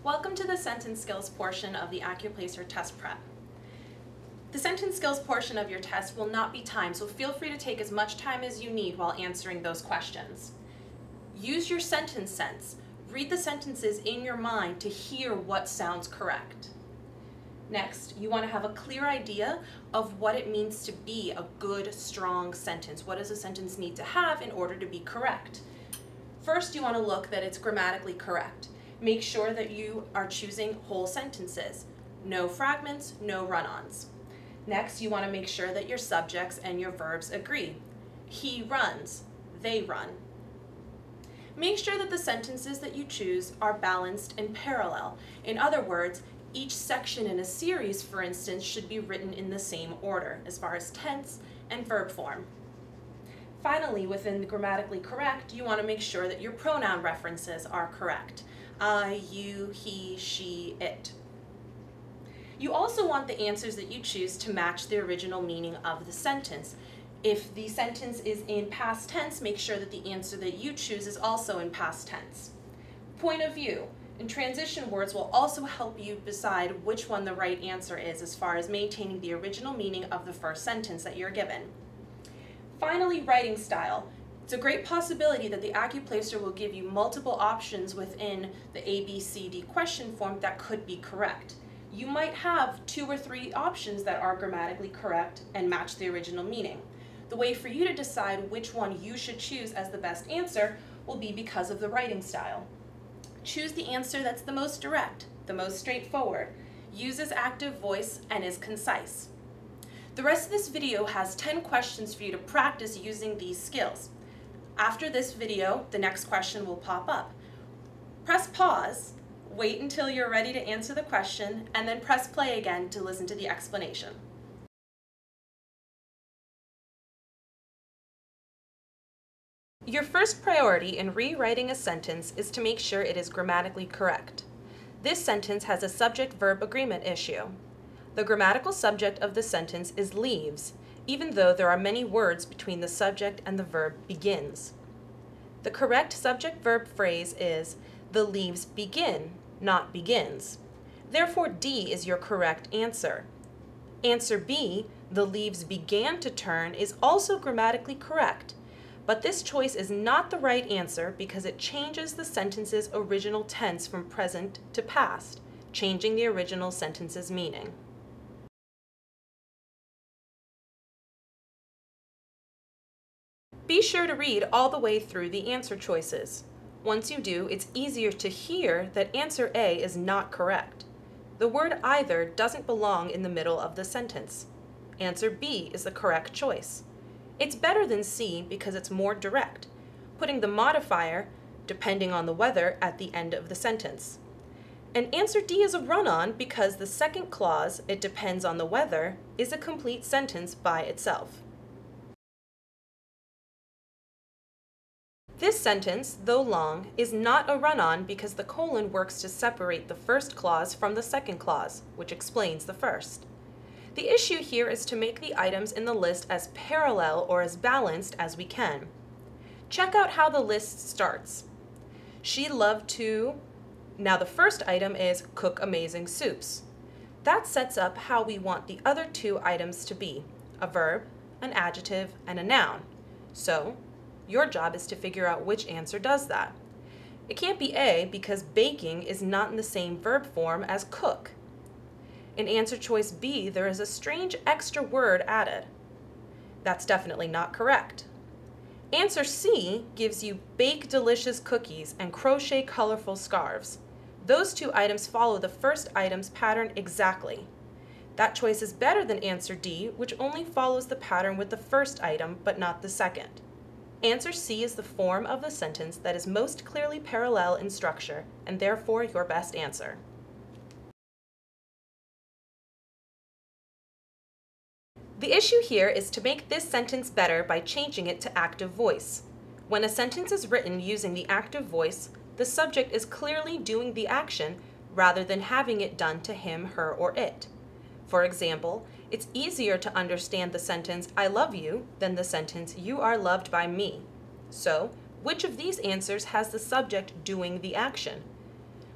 Welcome to the sentence skills portion of the AccuPlacer test prep. The sentence skills portion of your test will not be timed, so feel free to take as much time as you need while answering those questions. Use your sentence sense. Read the sentences in your mind to hear what sounds correct. Next, you want to have a clear idea of what it means to be a good, strong sentence. What does a sentence need to have in order to be correct? First, you want to look that it's grammatically correct. Make sure that you are choosing whole sentences. No fragments, no run-ons. Next, you want to make sure that your subjects and your verbs agree. He runs, they run. Make sure that the sentences that you choose are balanced and parallel. In other words, each section in a series, for instance, should be written in the same order as far as tense and verb form. Finally, within the grammatically correct, you want to make sure that your pronoun references are correct. I, you, he, she, it. You also want the answers that you choose to match the original meaning of the sentence. If the sentence is in past tense, make sure that the answer that you choose is also in past tense. Point of view and transition words will also help you decide which one the right answer is as far as maintaining the original meaning of the first sentence that you're given. Finally, writing style. It's a great possibility that the AccuPlacer will give you multiple options within the ABCD question form that could be correct. You might have 2 or 3 options that are grammatically correct and match the original meaning. The way for you to decide which one you should choose as the best answer will be because of the writing style. Choose the answer that's the most direct, the most straightforward, uses active voice, and is concise. The rest of this video has 10 questions for you to practice using these skills. After this video, the next question will pop up. Press pause, wait until you're ready to answer the question, and then press play again to listen to the explanation. Your first priority in rewriting a sentence is to make sure it is grammatically correct. This sentence has a subject-verb agreement issue. The grammatical subject of the sentence is leaves, even though there are many words between the subject and the verb begins. The correct subject-verb phrase is, the leaves begin, not begins. Therefore, D is your correct answer. Answer B, the leaves began to turn, is also grammatically correct, but this choice is not the right answer because it changes the sentence's original tense from present to past, changing the original sentence's meaning. Be sure to read all the way through the answer choices. Once you do, it's easier to hear that answer A is not correct. The word either doesn't belong in the middle of the sentence. Answer B is the correct choice. It's better than C because it's more direct, putting the modifier, depending on the weather, at the end of the sentence. And answer D is a run-on because the second clause, it depends on the weather, is a complete sentence by itself. This sentence, though long, is not a run-on because the colon works to separate the first clause from the second clause, which explains the first. The issue here is to make the items in the list as parallel or as balanced as we can. Check out how the list starts. She loved to... Now the first item is cook amazing soups. That sets up how we want the other 2 items to be, a verb, an adjective, and a noun. So, your job is to figure out which answer does that. It can't be A because baking is not in the same verb form as cook. In answer choice B, there is a strange extra word added. That's definitely not correct. Answer C gives you bake delicious cookies and crochet colorful scarves. Those 2 items follow the first item's pattern exactly. That choice is better than answer D, which only follows the pattern with the first item but not the second. Answer C is the form of the sentence that is most clearly parallel in structure, and therefore your best answer. The issue here is to make this sentence better by changing it to active voice. When a sentence is written using the active voice, the subject is clearly doing the action rather than having it done to him, her, or it. For example, it's easier to understand the sentence, I love you, than the sentence, you are loved by me. So, which of these answers has the subject doing the action?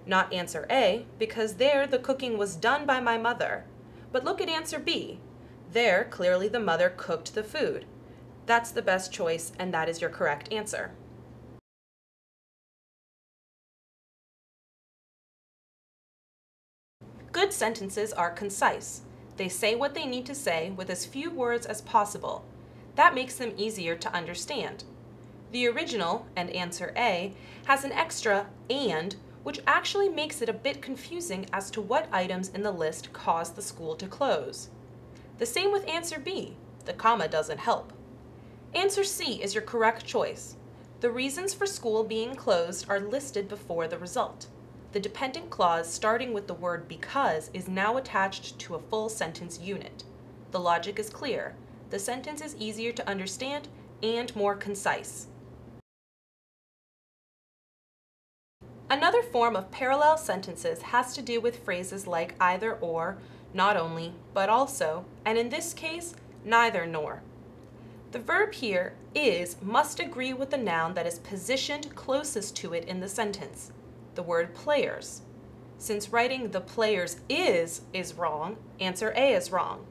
Not answer A, because there the cooking was done by my mother. But look at answer B. There, clearly the mother cooked the food. That's the best choice, and that is your correct answer. Good sentences are concise. They say what they need to say with as few words as possible. That makes them easier to understand. The original, and answer A, has an extra "and," which actually makes it a bit confusing as to what items in the list caused the school to close. The same with answer B. The comma doesn't help. Answer C is your correct choice. The reasons for school being closed are listed before the result. The dependent clause starting with the word because is now attached to a full sentence unit. The logic is clear. The sentence is easier to understand and more concise. Another form of parallel sentences has to do with phrases like either or, not only, but also, and in this case, neither nor. The verb here, is, must agree with the noun that is positioned closest to it in the sentence, the word players. Since writing the players is wrong, answer A is wrong.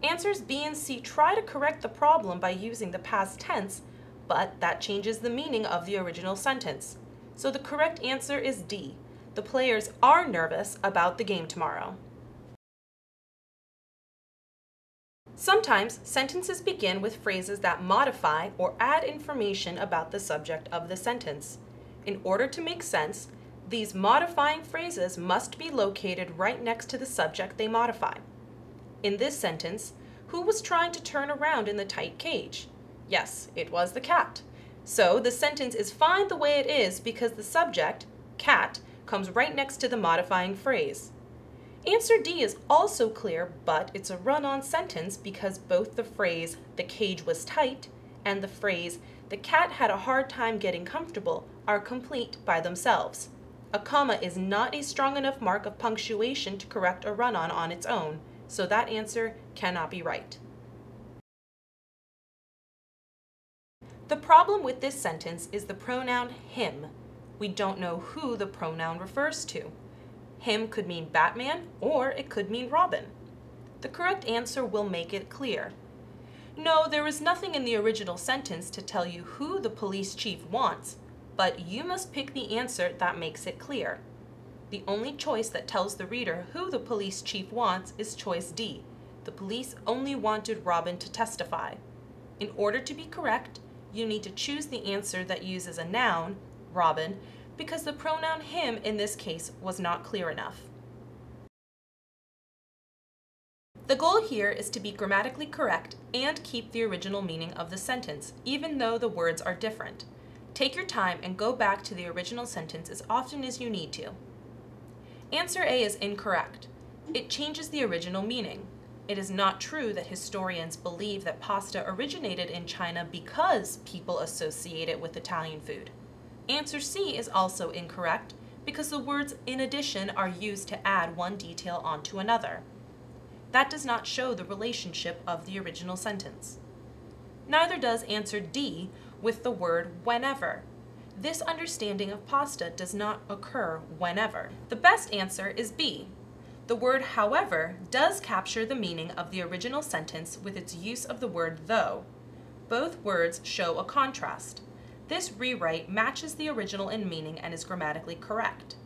Answers B and C try to correct the problem by using the past tense, but that changes the meaning of the original sentence. So the correct answer is D. The players are nervous about the game tomorrow. Sometimes sentences begin with phrases that modify or add information about the subject of the sentence. In order to make sense, these modifying phrases must be located right next to the subject they modify. In this sentence, who was trying to turn around in the tight cage? Yes, it was the cat. So the sentence is fine the way it is because the subject, cat, comes right next to the modifying phrase. Answer D is also clear, but it's a run-on sentence because both the phrase, the cage was tight, and the phrase, the cat had a hard time getting comfortable, are complete by themselves. A comma is not a strong enough mark of punctuation to correct a run-on on its own, so that answer cannot be right. The problem with this sentence is the pronoun him. We don't know who the pronoun refers to. Him could mean Batman, or it could mean Robin. The correct answer will make it clear. No, there is nothing in the original sentence to tell you who the police chief wants, but you must pick the answer that makes it clear. The only choice that tells the reader who the police chief wants is choice D. The police only wanted Robin to testify. In order to be correct, you need to choose the answer that uses a noun, Robin, because the pronoun him in this case was not clear enough. The goal here is to be grammatically correct and keep the original meaning of the sentence, even though the words are different. Take your time and go back to the original sentence as often as you need to. Answer A is incorrect. It changes the original meaning. It is not true that historians believe that pasta originated in China because people associate it with Italian food. Answer C is also incorrect because the words in addition are used to add one detail onto another. That does not show the relationship of the original sentence. Neither does answer D with the word whenever. This understanding of pasta does not occur whenever. The best answer is B. The word however does capture the meaning of the original sentence with its use of the word though. Both words show a contrast. This rewrite matches the original in meaning and is grammatically correct.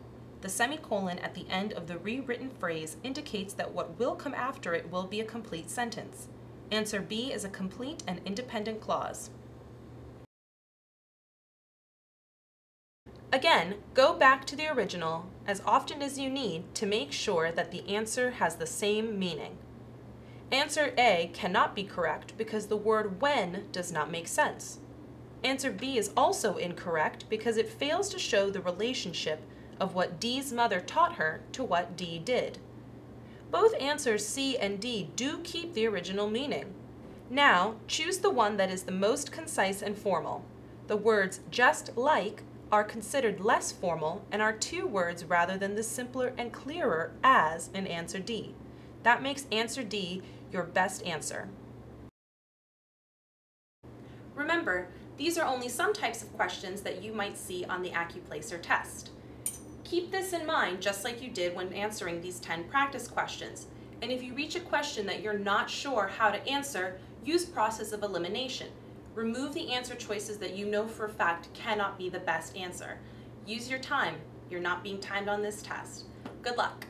The semicolon at the end of the rewritten phrase indicates that what will come after it will be a complete sentence. Answer B is a complete and independent clause. Again, go back to the original as often as you need to make sure that the answer has the same meaning. Answer A cannot be correct because the word when does not make sense. Answer B is also incorrect because it fails to show the relationship of what D's mother taught her to what D did. Both answers C and D do keep the original meaning. Now, choose the one that is the most concise and formal. The words just like are considered less formal and are two words rather than the simpler and clearer as in answer D. That makes answer D your best answer. Remember, these are only some types of questions that you might see on the AccuPlacer test. Keep this in mind just like you did when answering these 10 practice questions. And if you reach a question that you're not sure how to answer, use process of elimination. Remove the answer choices that you know for a fact cannot be the best answer. Use your time. You're not being timed on this test. Good luck.